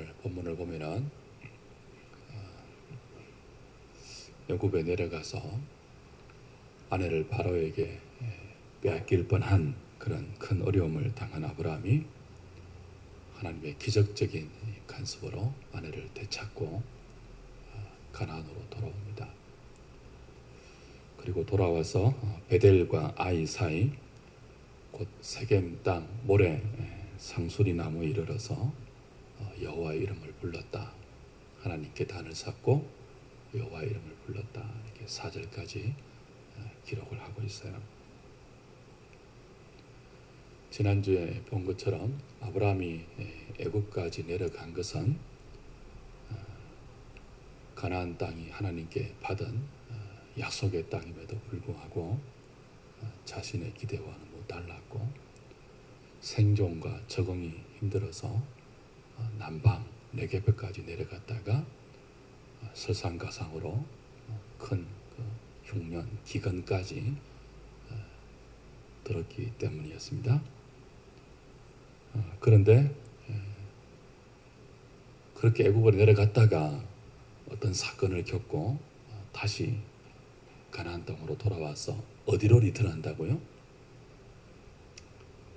오늘 본문을 보면은 애굽에 내려가서 아내를 바로에게 빼앗길 뻔한 그런 큰 어려움을 당한 아브라함이 하나님의 기적적인 간섭으로 아내를 되찾고 가나안으로 돌아옵니다. 그리고 돌아와서 베델과 아이 사이 곧 세겜 땅 모래 상수리 나무에 이르러서 여호와의 이름을 불렀다. 하나님께 단을 샀고 여호와의 이름을 불렀다. 이렇게 4절까지 기록을 하고 있어요. 지난주에 본 것처럼 아브라함이 애굽까지 내려간 것은 가나안 땅이 하나님께 받은 약속의 땅임에도 불구하고 자신의 기대와는 못 달랐고 생존과 적응이 힘들어서 남방 네게베까지 내려갔다가 설상가상으로 큰 흉년 기근까지 들었기 때문이었습니다. 그런데 그렇게 애굽으로 내려갔다가 어떤 사건을 겪고 다시 가나안 땅으로 돌아와서 어디로 리턴한다고요?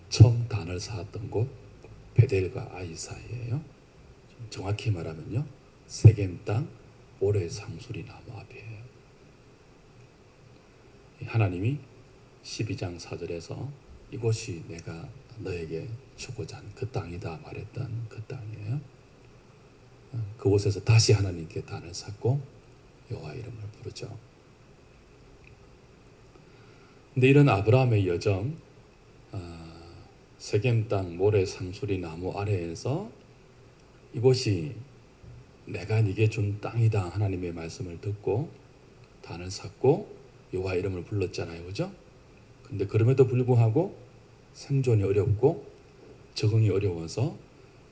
처음 단을 쌓았던 곳 베델과 아이 사이예요. 정확히 말하면요, 세겜 땅 모래 상수리 나무 앞이에요. 하나님이 12장 4절에서 이곳이 내가 너에게 주고자 한 그 땅이다 말했던 그 땅이에요. 그곳에서 다시 하나님께 단을 쌓고 여호와 이름을 부르죠. 근데 이런 아브라함의 여정, 세겜 땅 모래 상수리 나무 아래에서 이곳이 내가 네게 준 땅이다 하나님의 말씀을 듣고 단을 쌓고 여호와 이름을 불렀잖아요, 그죠? 근데 그럼에도 불구하고 생존이 어렵고 적응이 어려워서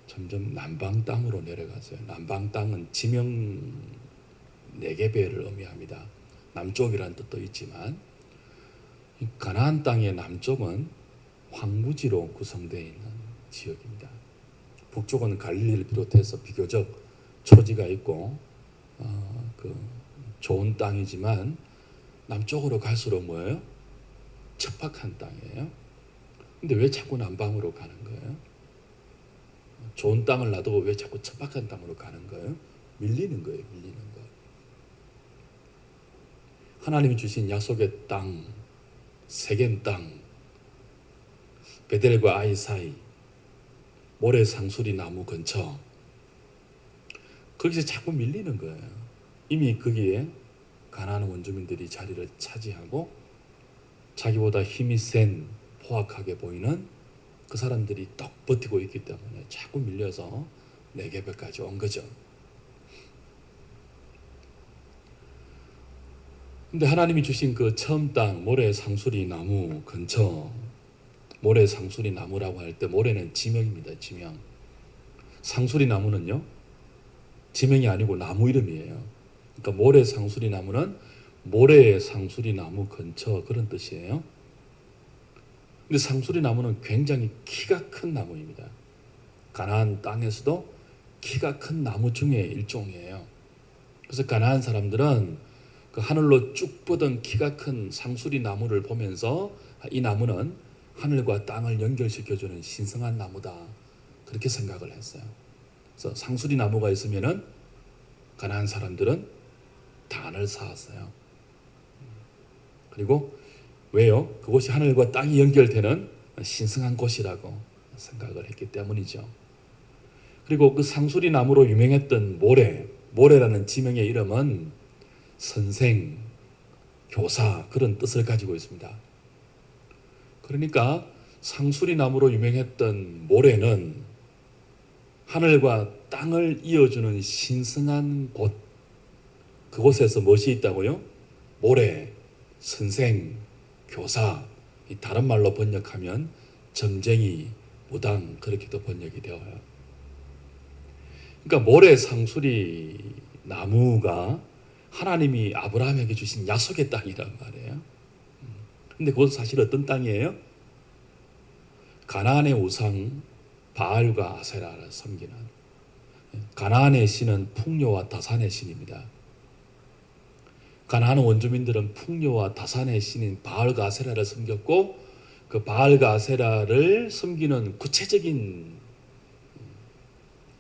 점점 남방 땅으로 내려갔어요. 남방 땅은 지명 네게베를 의미합니다. 남쪽이라는 뜻도 있지만 가나안 땅의 남쪽은 황무지로 구성되어 있는 지역입니다. 북쪽은 갈릴리를 비롯해서 비교적 초지가 있고 좋은 땅이지만 남쪽으로 갈수록 뭐예요? 척박한 땅이에요. 근데 왜 자꾸 남방으로 가는 거예요? 좋은 땅을 놔두고 왜 자꾸 척박한 땅으로 가는 거예요? 밀리는 거예요, 밀리는 거. 하나님이 주신 약속의 땅, 세겜 땅, 베델과 아이 사이, 모래 상수리 나무 근처, 거기서 자꾸 밀리는 거예요. 이미 거기에 가나안 원주민들이 자리를 차지하고 자기보다 힘이 센 포악하게 보이는 그 사람들이 떡 버티고 있기 때문에 자꾸 밀려서 네게베까지 온 거죠. 근데 하나님이 주신 그 처음 땅 모래 상수리 나무 근처, 모래 상수리 나무라고 할 때 모래는 지명입니다. 지명. 상수리 나무는요, 지명이 아니고 나무 이름이에요. 그러니까 모래 상수리 나무는 모래 상수리 나무 근처 그런 뜻이에요. 근데 상수리 나무는 굉장히 키가 큰 나무입니다. 가나안 땅에서도 키가 큰 나무 중에 일종이에요. 그래서 가나안 사람들은 그 하늘로 쭉 뻗은 키가 큰 상수리 나무를 보면서 이 나무는 하늘과 땅을 연결시켜주는 신성한 나무다, 그렇게 생각을 했어요. 그래서 상수리 나무가 있으면은 가나안 사람들은 단을 쌓았어요. 그리고 왜요? 그곳이 하늘과 땅이 연결되는 신성한 곳이라고 생각을 했기 때문이죠. 그리고 그 상수리 나무로 유명했던 모래라는 지명의 이름은 선생, 교사 그런 뜻을 가지고 있습니다. 그러니까 상수리 나무로 유명했던 모래는 하늘과 땅을 이어주는 신성한 곳, 그곳에서 무엇이 있다고요? 모래, 선생, 교사, 다른 말로 번역하면 점쟁이, 무당, 그렇게도 번역이 되어요. 그러니까 모래 상수리 나무가 하나님이 아브라함에게 주신 약속의 땅이란 말이에요. 근데 그것은 사실 어떤 땅이에요? 가나안의 우상 바알과 아세라를 섬기는 가나안의 신은 풍요와 다산의 신입니다. 가나안 원주민들은 풍요와 다산의 신인 바알과 아세라를 섬겼고 그 바알과 아세라를 섬기는 구체적인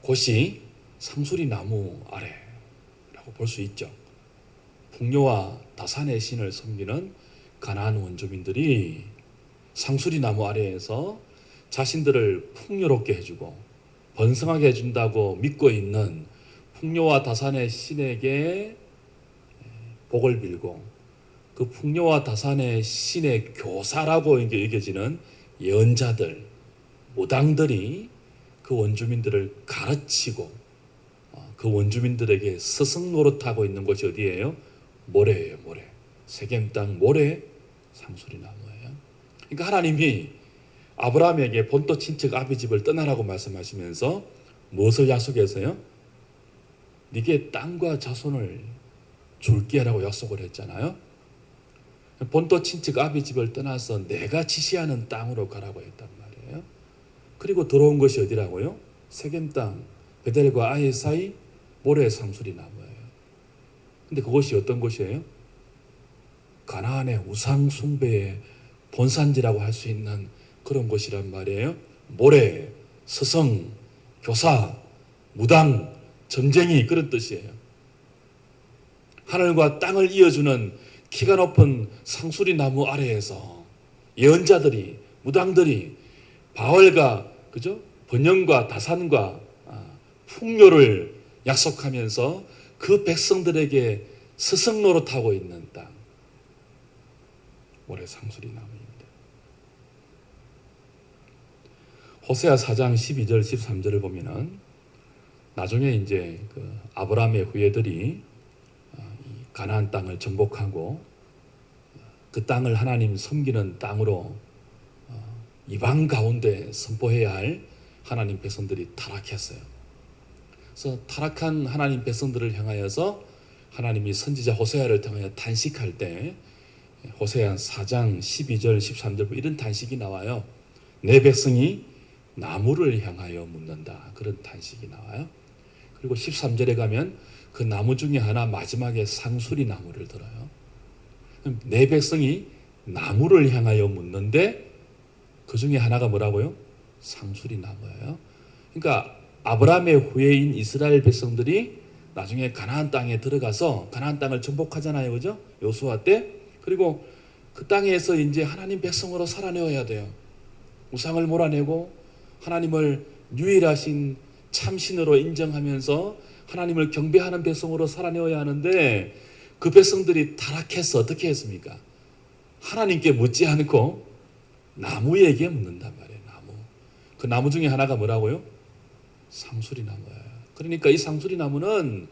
곳이 상수리 나무 아래라고 볼 수 있죠. 풍요와 다산의 신을 섬기는 가나안 원주민들이 상수리 나무 아래에서 자신들을 풍요롭게 해주고 번성하게 해준다고 믿고 있는 풍요와 다산의 신에게 복을 빌고 그 풍요와 다산의 신의 교사라고 여겨지는 예언자들, 무당들이 그 원주민들을 가르치고 그 원주민들에게 스승 노릇하고 있는 곳이 어디예요? 모래예요, 모래. 세겜 땅 모래 상수리 나무예요. 그러니까 하나님이 아브라함에게 본토 친척 아비 집을 떠나라고 말씀하시면서 무엇을 약속해서요? 네게 땅과 자손을 줄게라고 약속을 했잖아요. 본토 친척 아비 집을 떠나서 내가 지시하는 땅으로 가라고 했단 말이에요. 그리고 들어온 것이 어디라고요? 세겜 땅 베델과 아이 사이 모래 상수리 나무예요. 근데 그것이 어떤 곳이에요? 가나안의 우상 숭배의 본산지라고 할 수 있는 그런 곳이란 말이에요. 모래, 스승, 교사, 무당, 점쟁이 그런 뜻이에요. 하늘과 땅을 이어주는 키가 높은 상수리 나무 아래에서 예언자들이, 무당들이 바알과 그죠? 번영과 다산과 풍요를 약속하면서 그 백성들에게 스승 노릇하고 있는 땅. 모래 상수리 나무입니다. 호세아 4장 12절 13절을 보면은 나중에 이제 그 아브라함의 후예들이 가나안 땅을 정복하고 그 땅을 하나님 섬기는 땅으로 이방 가운데 선포해야 할 하나님 백성들이 타락했어요. 그래서 타락한 하나님 백성들을 향하여서 하나님이 선지자 호세아를 통하여 탄식할 때 호세아 4장 12절 13절 이런 탄식이 나와요. 내 백성이 나무를 향하여 묻는다. 그런 탄식이 나와요. 그리고 13절에 가면 그 나무 중에 하나 마지막에 상수리 나무를 들어요. 내 백성이 나무를 향하여 묻는데 그 중에 하나가 뭐라고요? 상수리 나무예요. 그러니까 아브라함의 후예인 이스라엘 백성들이 나중에 가나안 땅에 들어가서 가나안 땅을 정복하잖아요. 그죠? 요수아 때. 그리고 그 땅에서 이제 하나님 백성으로 살아내어야 돼요. 우상을 몰아내고 하나님을 유일하신 참신으로 인정하면서 하나님을 경배하는 백성으로 살아내어야 하는데 그 백성들이 타락해서 어떻게 했습니까? 하나님께 묻지 않고 나무에게 묻는단 말이에요. 나무. 그 나무 중에 하나가 뭐라고요? 상수리 나무예요. 그러니까 이 상수리 나무는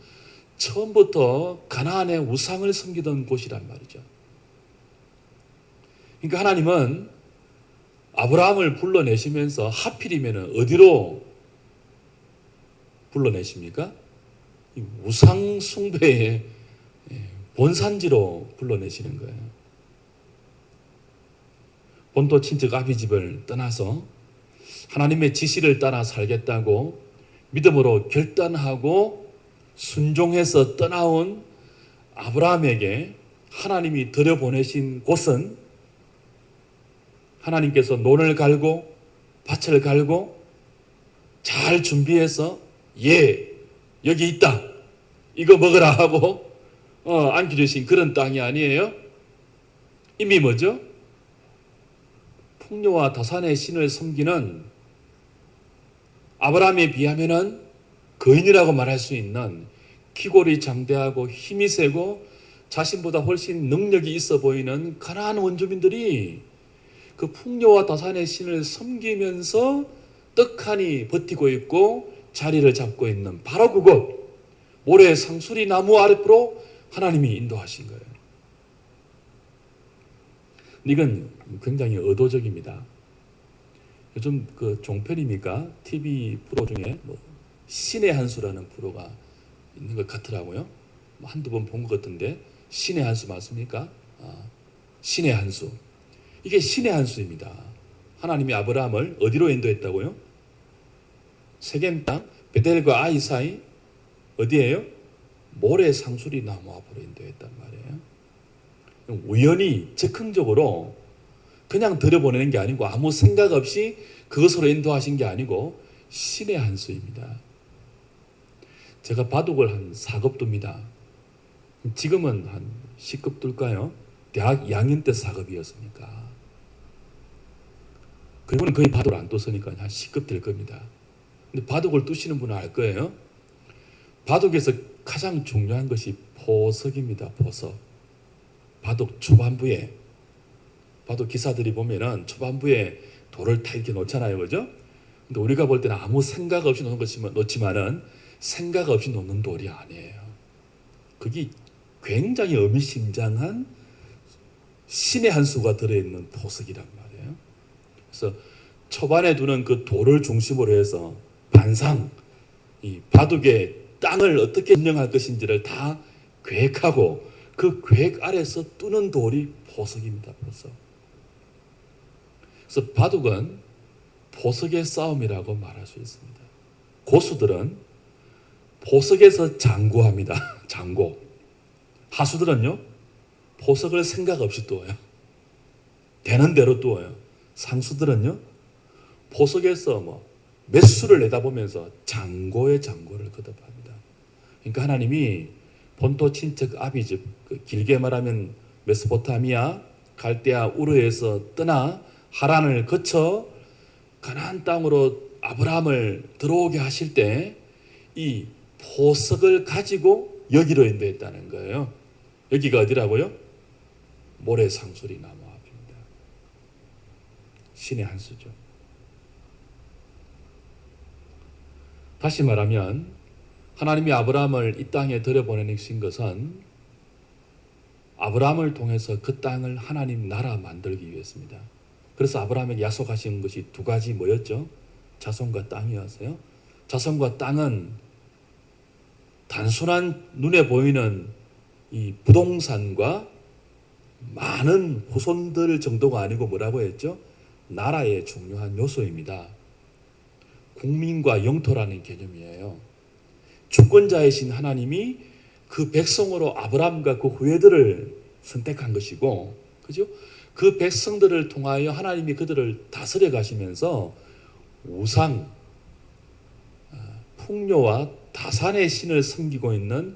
처음부터 가나안의 우상을 섬기던 곳이란 말이죠. 그러니까 하나님은 아브라함을 불러내시면서 하필이면 어디로 불러내십니까? 이 우상 숭배의 본산지로 불러내시는 거예요. 본토 친척 아비 집을 떠나서 하나님의 지시를 따라 살겠다고 믿음으로 결단하고 순종해서 떠나온 아브라함에게 하나님이 들여보내신 곳은 하나님께서 논을 갈고 밭을 갈고 잘 준비해서 여기 있다 이거 먹으라 하고 안겨주신 그런 땅이 아니에요. 이미 뭐죠? 풍요와 다산의 신을 섬기는 아브라함에 비하면은 거인이라고 말할 수 있는 키골이 장대하고 힘이 세고 자신보다 훨씬 능력이 있어 보이는 가나안 원주민들이 그 풍요와 다산의 신을 섬기면서 떡하니 버티고 있고 자리를 잡고 있는 바로 그곳 모래 상수리 나무 아래로 하나님이 인도하신 거예요. 이건 굉장히 의도적입니다. 요즘 그 종편입니까? TV 프로 중에 신의 한 수라는 프로가 있는 것 같더라고요. 한두 번 본 것 같은데 신의 한 수 맞습니까? 신의 한 수. 이게 신의 한 수입니다. 하나님이 아브라함을 어디로 인도했다고요? 세겜 땅 베델과 아이 사이 어디예요? 모래 상수리 나무 앞으로 인도했단 말이에요. 우연히 즉흥적으로 그냥 들여보내는 게 아니고 아무 생각 없이 그것으로 인도하신 게 아니고 신의 한 수입니다. 제가 바둑을 한 4급 둡니다. 지금은 한 10급 둘까요? 대학 2학년 때 4급이었으니까. 그리고는 거의 바둑을 안 뒀으니까 한 10급 될 겁니다. 근데 바둑을 두시는 분은 알 거예요. 바둑에서 가장 중요한 것이 포석입니다. 포석. 바둑 초반부에, 바둑 기사들이 보면은 초반부에 돌을 다 이렇게 놓잖아요. 그죠? 근데 우리가 볼 때는 아무 생각 없이 놓지만은 생각 없이 놓는 돌이 아니에요. 그게 굉장히 의미심장한 신의 한 수가 들어있는 포석이란 말이에요. 그래서 초반에 두는 그 돌을 중심으로 해서 반상, 이 바둑의 땅을 어떻게 운영할 것인지를 다 계획하고 그 계획 아래서 뜨는 돌이 포석입니다. 포석. 그래서 바둑은 포석의 싸움이라고 말할 수 있습니다. 고수들은 포석에서 장구합니다. 장고. 하수들은요, 포석을 생각 없이 뚜어요. 되는 대로 뚜어요. 상수들은요, 포석에서 몇 수를 내다보면서 장고의 장고를 거듭합니다. 그러니까 하나님이 본토 친척 아비집, 길게 말하면 메소포타미아, 갈대아, 우르에서 떠나 하란을 거쳐 가나안 땅으로 아브라함을 들어오게 하실 때 이 포석을 가지고 여기로 인도했다는 거예요. 여기가 어디라고요? 모래 상수리 나무 앞입니다. 신의 한 수죠. 다시 말하면 하나님이 아브라함을 이 땅에 들여보내신 것은 아브라함을 통해서 그 땅을 하나님 나라 만들기 위해서입니다. 그래서 아브라함에게 약속하신 것이 두 가지 뭐였죠? 자손과 땅이었어요. 자손과 땅은 단순한 눈에 보이는 이 부동산과 많은 후손들 정도가 아니고 뭐라고 했죠? 나라의 중요한 요소입니다. 국민과 영토라는 개념이에요. 주권자이신 하나님이 그 백성으로 아브라함과 그 후예들을 선택한 것이고, 그죠? 그 백성들을 통하여 하나님이 그들을 다스려 가시면서 우상, 풍요와 다산의 신을 섬기고 있는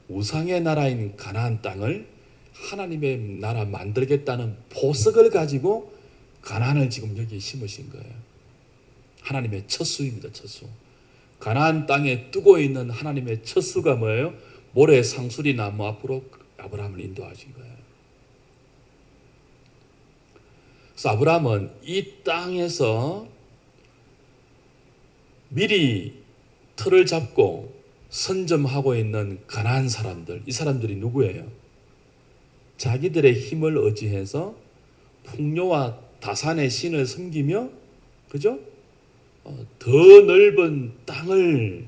우상의 나라인 가나안 땅을 하나님의 나라 만들겠다는 포석을 가지고 가나안을 지금 여기 심으신 거예요. 하나님의 첫 수입니다. 첫 수. 가나안 땅에 뜨고 있는 하나님의 첫 수가 뭐예요? 모래 상수리 나무 앞으로 아브라함을 인도하신 거예요. 그래서 아브라함은 이 땅에서 미리 틀을 잡고 선점하고 있는 가나안 사람들, 이 사람들이 누구예요? 자기들의 힘을 의지해서 풍요와 다산의 신을 섬기며, 그죠? 더 넓은 땅을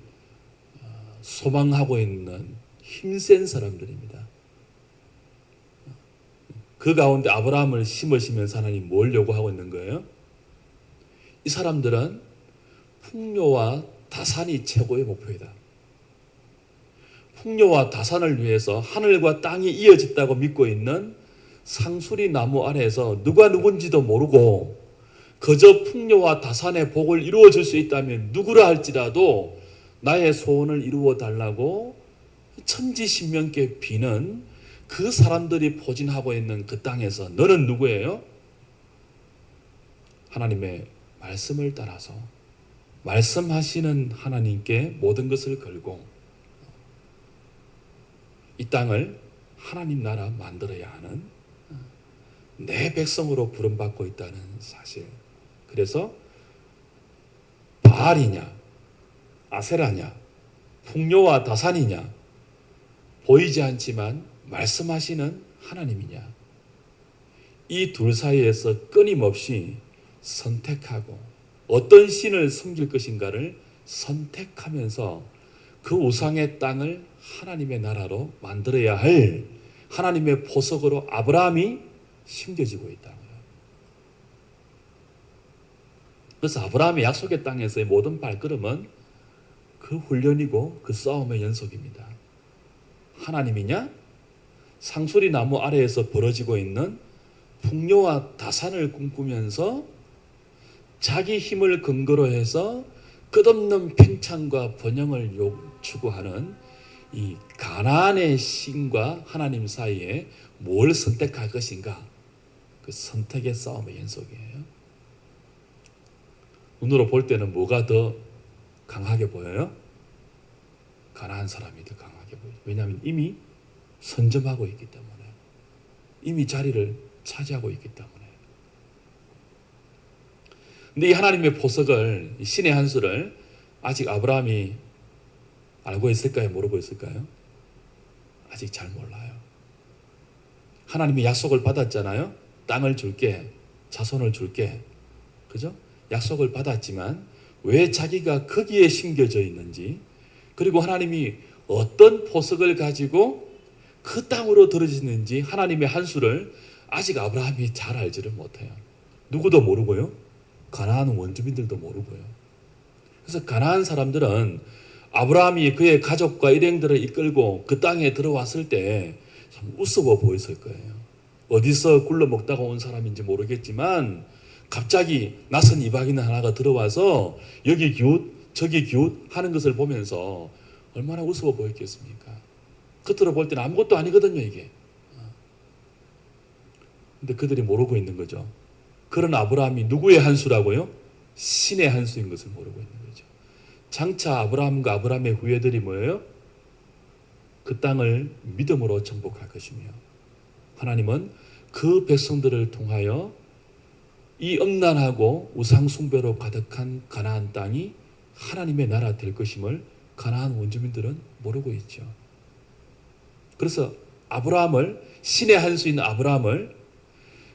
소망하고 있는 힘센 사람들입니다. 그 가운데 아브라함을 심으시면서 하나님 뭘 요구하고 있는 거예요? 이 사람들은 풍요와 다산이 최고의 목표이다. 풍요와 다산을 위해서 하늘과 땅이 이어졌다고 믿고 있는 상수리 나무 아래에서 누가 누군지도 모르고 그저 풍요와 다산의 복을 이루어 줄 수 있다면 누구라 할지라도 나의 소원을 이루어 달라고 천지신명께 비는 그 사람들이 포진하고 있는 그 땅에서 너는 누구예요? 하나님의 말씀을 따라서 말씀하시는 하나님께 모든 것을 걸고 이 땅을 하나님 나라 만들어야 하는 내 백성으로 부름받고 있다는 사실. 그래서 바알이냐 아세라냐 풍요와 다산이냐 보이지 않지만 말씀하시는 하나님이냐, 이 둘 사이에서 끊임없이 선택하고 어떤 신을 섬길 것인가를 선택하면서 그 우상의 땅을 하나님의 나라로 만들어야 할 하나님의 보석으로 아브라함이 심겨지고 있다는 거예요. 그래서 아브라함의 약속의 땅에서의 모든 발걸음은 그 훈련이고 그 싸움의 연속입니다. 하나님이냐? 상수리 나무 아래에서 벌어지고 있는 풍요와 다산을 꿈꾸면서 자기 힘을 근거로 해서 끝없는 팽창과 번영을 추구하는 이 가나안의 신과 하나님 사이에 뭘 선택할 것인가? 그 선택의 싸움의 연속이에요. 눈으로 볼 때는 뭐가 더 강하게 보여요? 가나안 사람이 더 강하게 보여요. 왜냐하면 이미 선점하고 있기 때문에, 이미 자리를 차지하고 있기 때문에. 근데 이 하나님의 보석을, 신의 한 수를 아직 아브라함이 알고 있을까요? 모르고 있을까요? 아직 잘 몰라요. 하나님이 약속을 받았잖아요. 땅을 줄게, 자손을 줄게. 그죠? 약속을 받았지만 왜 자기가 거기에 심겨져 있는지, 그리고 하나님이 어떤 보석을 가지고 그 땅으로 들어지는지 하나님의 한 수를 아직 아브라함이 잘 알지를 못해요. 누구도 모르고요. 가나안 원주민들도 모르고요. 그래서 가나안 사람들은 아브라함이 그의 가족과 일행들을 이끌고 그 땅에 들어왔을 때 참 우스워 보였을 거예요. 어디서 굴러먹다가 온 사람인지 모르겠지만 갑자기 낯선 이방인 하나가 들어와서 여기 기웃 저기 기웃 하는 것을 보면서 얼마나 우스워 보였겠습니까? 겉으로 볼 때는 아무것도 아니거든요, 이게. 근데 그들이 모르고 있는 거죠. 그런 아브라함이 누구의 한 수라고요? 신의 한 수인 것을 모르고 있는 거죠. 장차 아브라함과 아브라함의 후예들이 뭐예요? 그 땅을 믿음으로 정복할 것이며, 하나님은 그 백성들을 통하여 이 음란하고 우상 숭배로 가득한 가나안 땅이 하나님의 나라 될 것임을 가나안 원주민들은 모르고 있죠. 그래서 아브라함을, 신의 한 수인 아브라함을,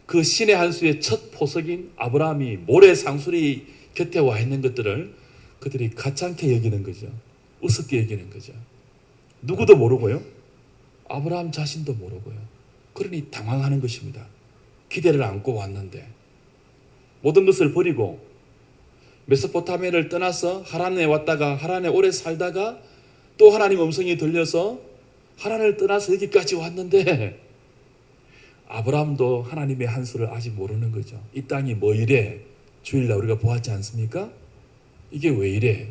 그 신의 한 수의 첫 포석인 아브라함이 모래 상수리 곁에 와 있는 것들을 그들이 가짜않게 여기는 거죠. 우습게 여기는 거죠. 누구도 모르고요. 아브라함 자신도 모르고요. 그러니 당황하는 것입니다. 기대를 안고 왔는데 모든 것을 버리고 메소포타미아를 떠나서 하란에 왔다가 하란에 오래 살다가 또 하나님 음성이 들려서 하란을 떠나서 여기까지 왔는데 아브라함도 하나님의 한 수를 아직 모르는 거죠. 이 땅이 뭐 이래? 주일날 우리가 보았지 않습니까? 이게 왜 이래?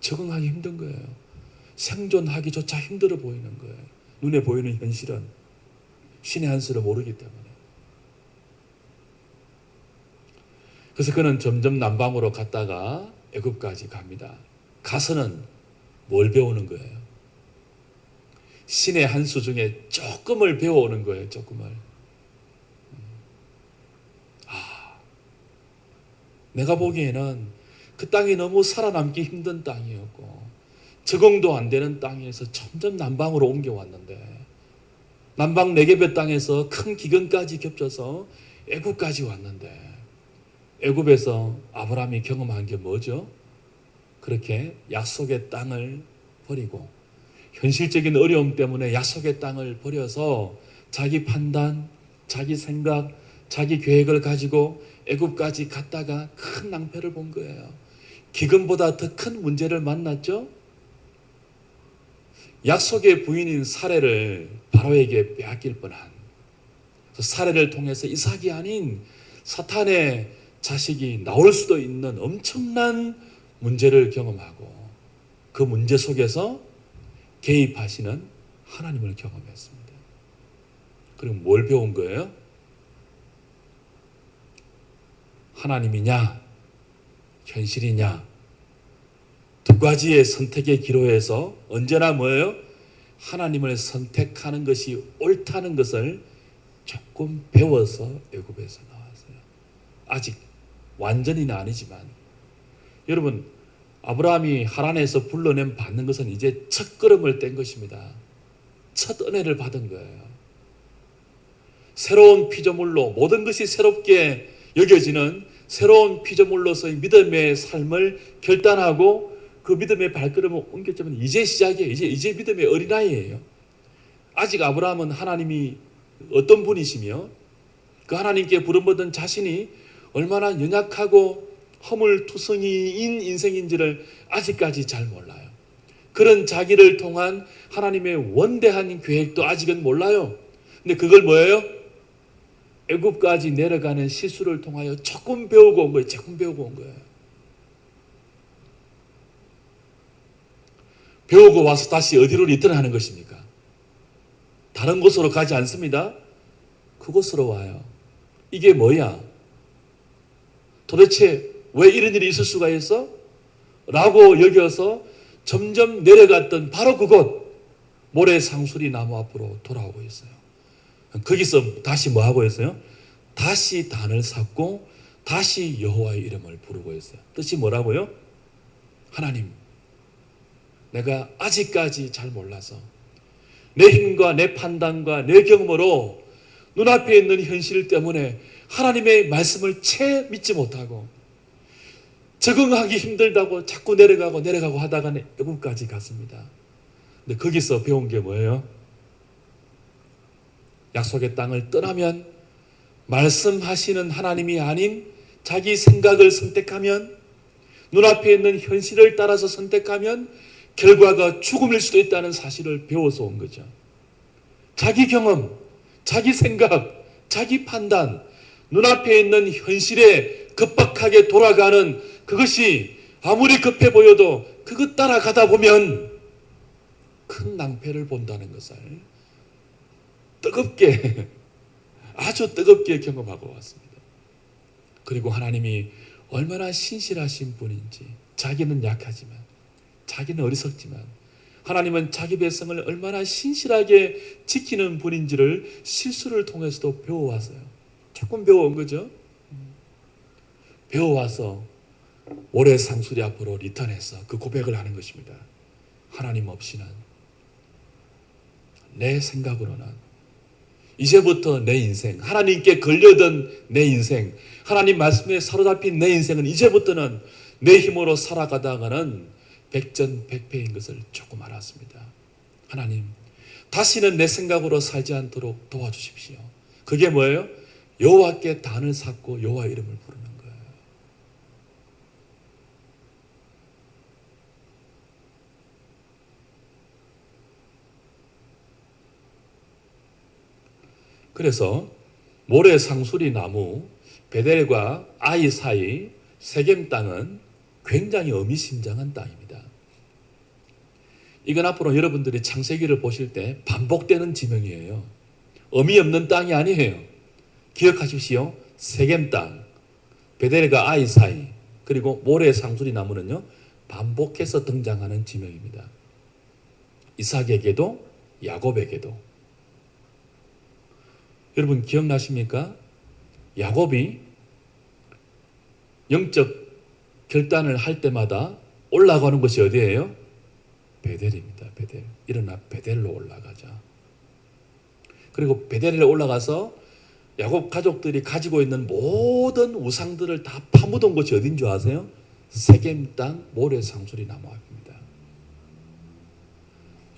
적응하기 힘든 거예요. 생존하기조차 힘들어 보이는 거예요. 눈에 보이는 현실은 신의 한 수를 모르기 때문에. 그래서 그는 점점 남방으로 갔다가 애굽까지 갑니다. 가서는 뭘 배우는 거예요? 신의 한 수 중에 조금을 배워오는 거예요. 조금을. 내가 보기에는 그 땅이 너무 살아남기 힘든 땅이었고 적응도 안 되는 땅에서 점점 남방으로 옮겨왔는데, 남방 네게베 땅에서 큰 기근까지 겹쳐서 애굽까지 왔는데, 애굽에서 아브라함이 경험한 게 뭐죠? 그렇게 약속의 땅을 버리고 현실적인 어려움 때문에 약속의 땅을 버려서 자기 판단, 자기 생각, 자기 계획을 가지고 애굽까지 갔다가 큰 낭패를 본 거예요. 기근보다 더 큰 문제를 만났죠. 약속의 부인인 사레를 바로에게 빼앗길 뻔한, 사레를 통해서 이삭이 아닌 사탄의 자식이 나올 수도 있는 엄청난 문제를 경험하고 그 문제 속에서 개입하시는 하나님을 경험했습니다. 그리고 뭘 배운 거예요? 하나님이냐 현실이냐, 두 가지의 선택의 기로에서 언제나 뭐예요? 하나님을 선택하는 것이 옳다는 것을 조금 배워서 애굽에서 나왔어요. 아직 완전히는 아니지만, 여러분 아브라함이 하란에서 불러낸 받는 것은 이제 첫 걸음을 뗀 것입니다. 첫 은혜를 받은 거예요. 새로운 피조물로 모든 것이 새롭게 여겨지는 새로운 피조물로서의 믿음의 삶을 결단하고 그 믿음의 발걸음을 옮겼지만 이제 시작이에요. 이제 믿음의 어린아이예요. 아직 아브라함은 하나님이 어떤 분이시며 그 하나님께 부름받은 자신이 얼마나 연약하고 허물투성이인 인생인지를 아직까지 잘 몰라요. 그런 자기를 통한 하나님의 원대한 계획도 아직은 몰라요. 근데 그걸 뭐예요? 애굽까지 내려가는 실수를 통하여 조금 배우고 온 거예요. 조금 배우고 온 거예요. 배우고 와서 다시 어디로 리턴하는 것입니까? 다른 곳으로 가지 않습니다. 그곳으로 와요. 이게 뭐야? 도대체 왜 이런 일이 있을 수가 있어? 라고 여겨서 점점 내려갔던 바로 그곳 모래 상수리 나무 앞으로 돌아오고 있어요. 거기서 다시 뭐 하고 있어요? 다시 단을 쌓고 다시 여호와의 이름을 부르고 있어요. 뜻이 뭐라고요? 하나님, 내가 아직까지 잘 몰라서 내 힘과 내 판단과 내 경험으로 눈앞에 있는 현실 때문에 하나님의 말씀을 채 믿지 못하고 적응하기 힘들다고 자꾸 내려가고 하다가 애굽까지 갔습니다. 근데 거기서 배운 게 뭐예요? 약속의 땅을 떠나면 말씀하시는 하나님이 아닌 자기 생각을 선택하면 눈앞에 있는 현실을 따라서 선택하면 결과가 죽음일 수도 있다는 사실을 배워서 온 거죠. 자기 경험, 자기 생각, 자기 판단, 눈앞에 있는 현실에 급박하게 돌아가는 그것이 아무리 급해 보여도 그것 따라가다 보면 큰 낭패를 본다는 것을 뜨겁게, 아주 뜨겁게 경험하고 왔습니다. 그리고 하나님이 얼마나 신실하신 분인지, 자기는 약하지만, 자기는 어리석지만 하나님은 자기 백성을 얼마나 신실하게 지키는 분인지를 실수를 통해서도 배워왔어요. 조금 배워온 거죠. 배워와서 모래 상수리 앞으로 리턴해서 그 고백을 하는 것입니다. 하나님 없이는, 내 생각으로는 이제부터 내 인생, 하나님께 걸려든 내 인생, 하나님 말씀에 사로잡힌 내 인생은 이제부터는 내 힘으로 살아가다가는 백전백패인 것을 조금 알았습니다. 하나님, 다시는 내 생각으로 살지 않도록 도와주십시오. 그게 뭐예요? 여호와께 단을 쌓고 여호와 이름을 부르는 거예요. 그래서 모래 상수리 나무 베델과 아이 사이 세겜 땅은 굉장히 의미심장한 땅입니다. 이건 앞으로 여러분들이 창세기를 보실 때 반복되는 지명이에요. 의미 없는 땅이 아니에요. 기억하십시오. 세겜 땅, 베델과 아이 사이, 그리고 모래 상수리 나무는요, 반복해서 등장하는 지명입니다. 이삭에게도 야곱에게도. 여러분 기억나십니까? 야곱이 영적 결단을 할 때마다 올라가는 것이 어디예요? 베델입니다. 베델. 일어나 베델로 올라가자. 그리고 베델에 올라가서 야곱 가족들이 가지고 있는 모든 우상들을 다 파묻은 곳이 어딘 줄 아세요? 세겜 땅 모래 상수리 나무 앞입니다.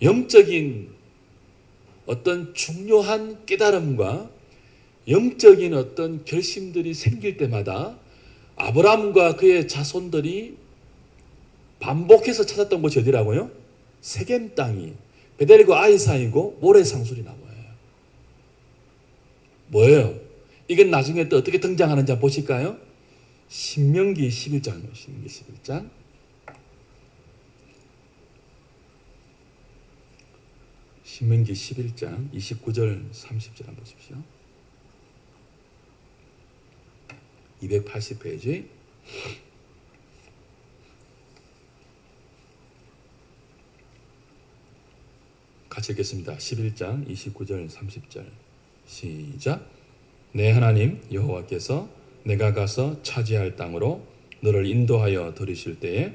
영적인 어떤 중요한 깨달음과 영적인 어떤 결심들이 생길 때마다 아브라함과 그의 자손들이 반복해서 찾았던 곳이 어디라고요? 세겜 땅이 베델과 아이 사이고 모래 상수리 나무예요. 뭐예요? 이건 나중에 또 어떻게 등장하는지 한번 보실까요? 신명기 11장, 신명기 11장. 신명기 11장 29절 30절 한번 보십시오. 280페이지. 같이 읽겠습니다. 11장 29절 30절 시작. 내 하나님 여호와께서 내가 가서 차지할 땅으로 너를 인도하여 들이실 때에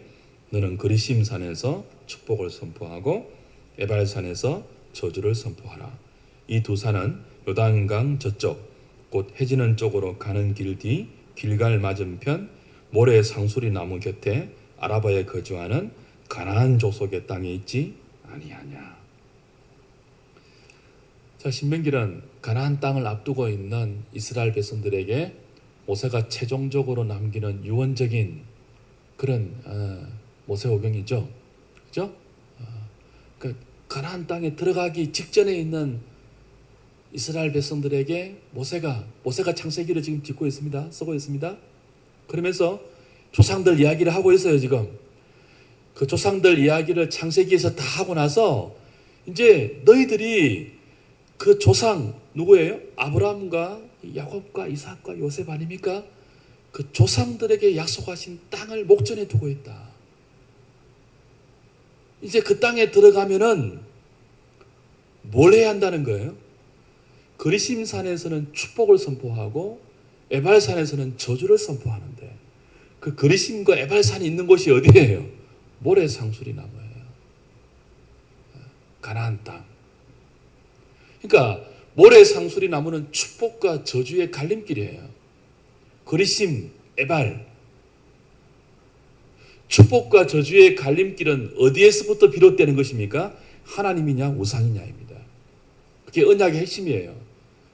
너는 그리심 산에서 축복을 선포하고 에발산에서 저주를 선포하라. 이 두 산은 요단강 저쪽 곧 해지는 쪽으로 가는 길 뒤 길갈 맞은편 모래 상수리 나무 곁에 아라바에 거주하는 가나안 족속의 땅에 있지 아니하냐. 자, 신명기는 가나안 땅을 앞두고 있는 이스라엘 백성들에게 모세가 최종적으로 남기는 유언적인 그런 모세오경이죠. 그죠? 가나안 땅에 들어가기 직전에 있는 이스라엘 백성들에게 모세가 창세기를 지금 짓고 있습니다. 쓰고 있습니다. 그러면서 조상들 이야기를 하고 있어요. 지금 그 조상들 이야기를 창세기에서 다 하고 나서 이제 너희들이 그 조상 누구예요? 아브라함과 야곱과 이삭과 요셉 아닙니까? 그 조상들에게 약속하신 땅을 목전에 두고 있다. 이제 그 땅에 들어가면은 뭘 해야 한다는 거예요? 그리심산에서는 축복을 선포하고 에발산에서는 저주를 선포하는데 그 그리심과 에발산이 있는 곳이 어디예요? 모래 상수리 나무예요. 가나안 땅. 그러니까 모래 상수리 나무는 축복과 저주의 갈림길이에요. 그리심, 에발. 축복과 저주의 갈림길은 어디에서부터 비롯되는 것입니까? 하나님이냐 우상이냐입니다. 그게 언약의 핵심이에요.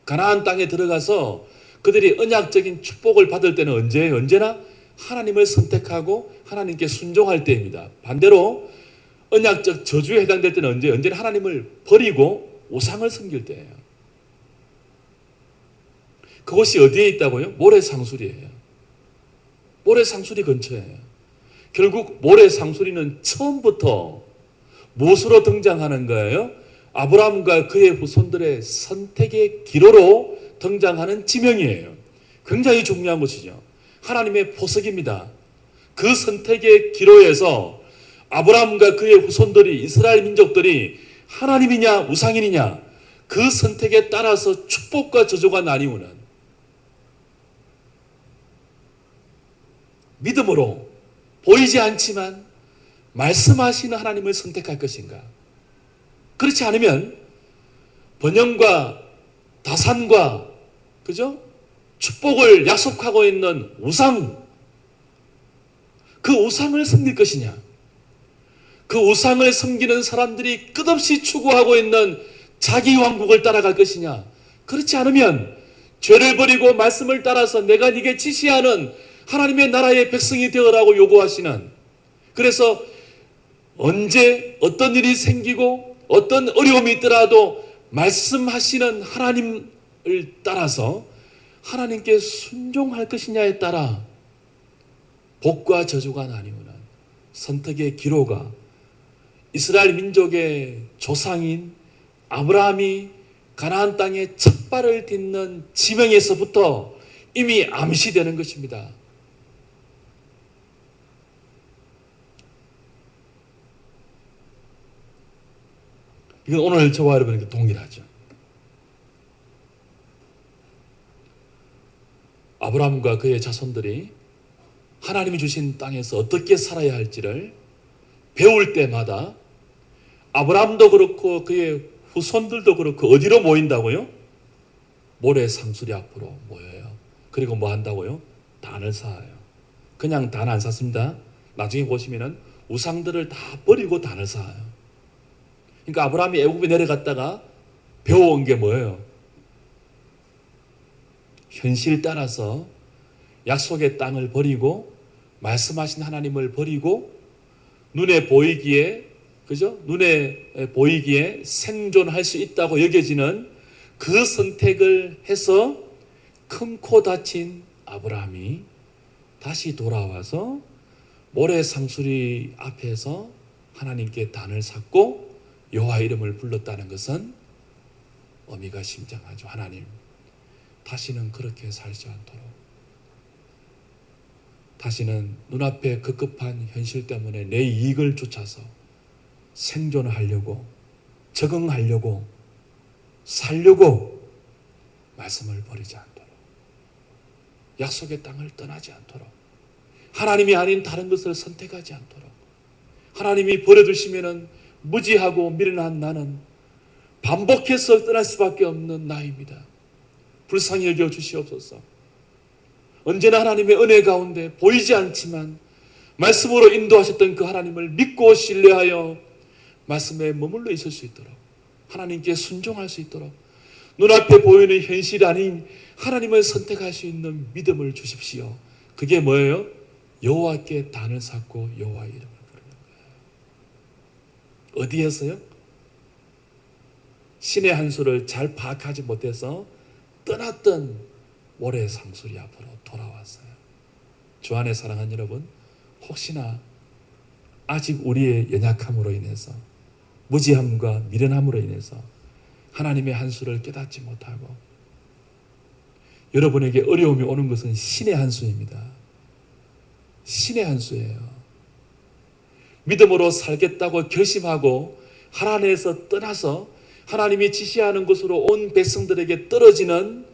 가나안 땅에 들어가서 그들이 언약적인 축복을 받을 때는 언제예요? 언제나 하나님을 선택하고 하나님께 순종할 때입니다. 반대로 언약적 저주에 해당될 때는 언제나 하나님을 버리고 우상을 섬길 때예요. 그곳이 어디에 있다고요? 모래상수리예요. 모래상수리 근처예요. 결국 모래상수리는 처음부터 무엇으로 등장하는 거예요? 아브라함과 그의 후손들의 선택의 기로로 등장하는 지명이에요. 굉장히 중요한 것이죠. 하나님의 포석입니다. 그 선택의 기로에서 아브라함과 그의 후손들이 이스라엘 민족들이 하나님이냐 우상이냐 그 선택에 따라서 축복과 저주가 나뉘우는 믿음으로 보이지 않지만 말씀하시는 하나님을 선택할 것인가? 그렇지 않으면 번영과 다산과 그죠? 축복을 약속하고 있는 우상, 그 우상을 섬길 것이냐? 그 우상을 섬기는 사람들이 끝없이 추구하고 있는 자기 왕국을 따라갈 것이냐? 그렇지 않으면 죄를 버리고 말씀을 따라서 내가 네게 지시하는 하나님의 나라의 백성이 되어라고 요구하시는, 그래서 언제 어떤 일이 생기고 어떤 어려움이 있더라도 말씀하시는 하나님을 따라서 하나님께 순종할 것이냐에 따라 복과 저주가 나뉘우는 선택의 기로가 이스라엘 민족의 조상인 아브라함이 가나안 땅에 첫 발을 딛는 지명에서부터 이미 암시되는 것입니다. 이건 오늘 저와 여러분에게 동일하죠. 아브라함과 그의 자손들이 하나님이 주신 땅에서 어떻게 살아야 할지를 배울 때마다 아브라함도 그렇고 그의 후손들도 그렇고 어디로 모인다고요? 모래 상수리 앞으로 모여요. 그리고 뭐 한다고요? 단을 쌓아요. 그냥 단 안 쌓습니다. 나중에 보시면은 우상들을 다 버리고 단을 쌓아요. 그러니까 아브라함이 애굽에 내려갔다가 배워온 게 뭐예요? 현실 따라서 약속의 땅을 버리고 말씀하신 하나님을 버리고 눈에 보이기에, 그죠? 눈에 보이기에 생존할 수 있다고 여겨지는 그 선택을 해서 큰 코 다친 아브라함이 다시 돌아와서 모래 상수리 앞에서 하나님께 단을 쌓고 여호와 이름을 불렀다는 것은 의미가 심장하죠. 하나님, 다시는 그렇게 살지 않도록, 다시는 눈앞에 급급한 현실 때문에 내 이익을 쫓아서 생존하려고, 적응하려고, 살려고 말씀을 버리지 않도록, 약속의 땅을 떠나지 않도록, 하나님이 아닌 다른 것을 선택하지 않도록, 하나님이 버려두시면은 무지하고 미련한 나는 반복해서 떠날 수밖에 없는 나입니다. 불쌍히 여겨 주시옵소서. 언제나 하나님의 은혜 가운데 보이지 않지만 말씀으로 인도하셨던 그 하나님을 믿고 신뢰하여 말씀에 머물러 있을 수 있도록, 하나님께 순종할 수 있도록, 눈앞에 보이는 현실이 아닌 하나님을 선택할 수 있는 믿음을 주십시오. 그게 뭐예요? 여호와께 단을 쌓고 여호와 이름을 부르는 거예요. 어디에서요? 신의 한 수를 잘 파악하지 못해서 떠났던 모래 상수리 앞으로 돌아왔어요. 주 안에 사랑하는 여러분, 혹시나 아직 우리의 연약함으로 인해서, 무지함과 미련함으로 인해서 하나님의 한 수를 깨닫지 못하고 여러분에게 어려움이 오는 것은 신의 한 수입니다. 신의 한 수예요. 믿음으로 살겠다고 결심하고 하나님에서 떠나서 하나님이 지시하는 곳으로 온 백성들에게 떨어지는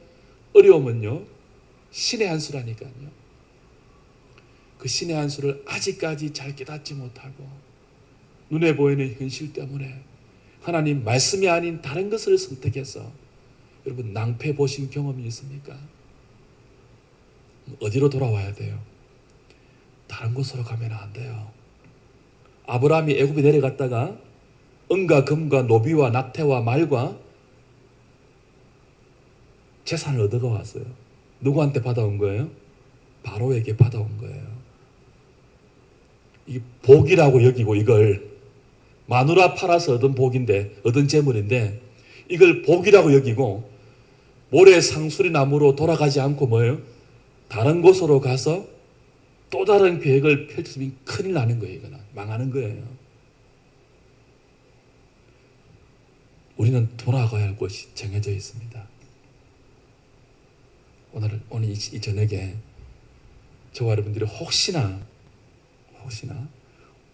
어려움은요, 신의 한 수라니까요. 그 신의 한 수를 아직까지 잘 깨닫지 못하고 눈에 보이는 현실 때문에 하나님 말씀이 아닌 다른 것을 선택해서 여러분 낭패 보신 경험이 있습니까? 어디로 돌아와야 돼요? 다른 곳으로 가면 안 돼요. 아브라함이 애굽에 내려갔다가 은과 금과 노비와 낙태와 말과 재산을 얻어가 왔어요. 누구한테 받아온 거예요? 바로에게 받아온 거예요. 이 복이라고 여기고 이걸 마누라 팔아서 얻은 복인데, 얻은 재물인데 이걸 복이라고 여기고 모래 상수리 나무로 돌아가지 않고 뭐예요? 다른 곳으로 가서 또 다른 계획을 펼쳤으면 큰일 나는 거예요. 이거는 망하는 거예요. 우리는 돌아가야 할 곳이 정해져 있습니다. 오늘 이 저녁에 저와 여러분들이 혹시나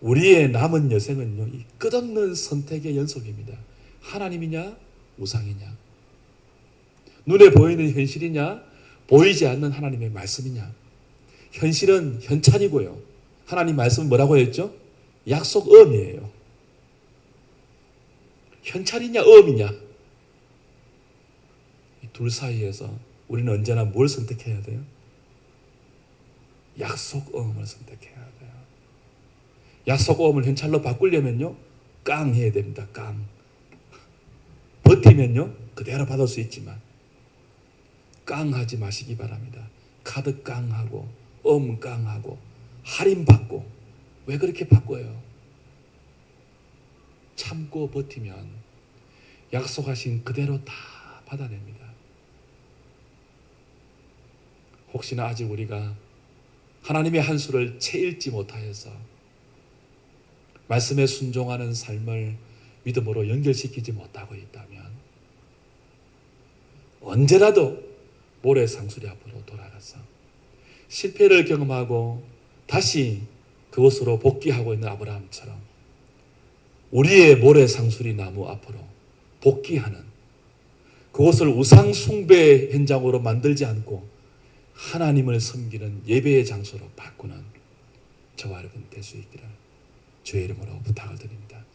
우리의 남은 여생은요, 이 끝없는 선택의 연속입니다. 하나님이냐 우상이냐, 눈에 보이는 현실이냐 보이지 않는 하나님의 말씀이냐. 현실은 현찰이고요, 하나님 말씀은 뭐라고 했죠? 약속음이에요. 현찰이냐 음이냐, 이 둘 사이에서 우리는 언제나 뭘 선택해야 돼요? 약속음을 선택해야 돼요. 약속음을 현찰로 바꾸려면요, 깡 해야 됩니다. 깡. 버티면요 그대로 받을 수 있지만 깡하지 마시기 바랍니다. 카드 깡하고 깡하고 할인 받고, 왜 그렇게 바꿔요? 참고 버티면 약속하신 그대로 다 받아냅니다. 혹시나 아직 우리가 하나님의 한 수를 채 읽지 못하여서 말씀에 순종하는 삶을 믿음으로 연결시키지 못하고 있다면 언제라도 모래 상수리 앞으로 돌아가서 실패를 경험하고 다시 그곳으로 복귀하고 있는 아브라함처럼 우리의 모래 상수리 나무 앞으로 복귀하는, 그곳을 우상 숭배 현장으로 만들지 않고 하나님을 섬기는 예배의 장소로 바꾸는 저와 여러분 될 수 있기를 주의 이름으로 부탁을 드립니다.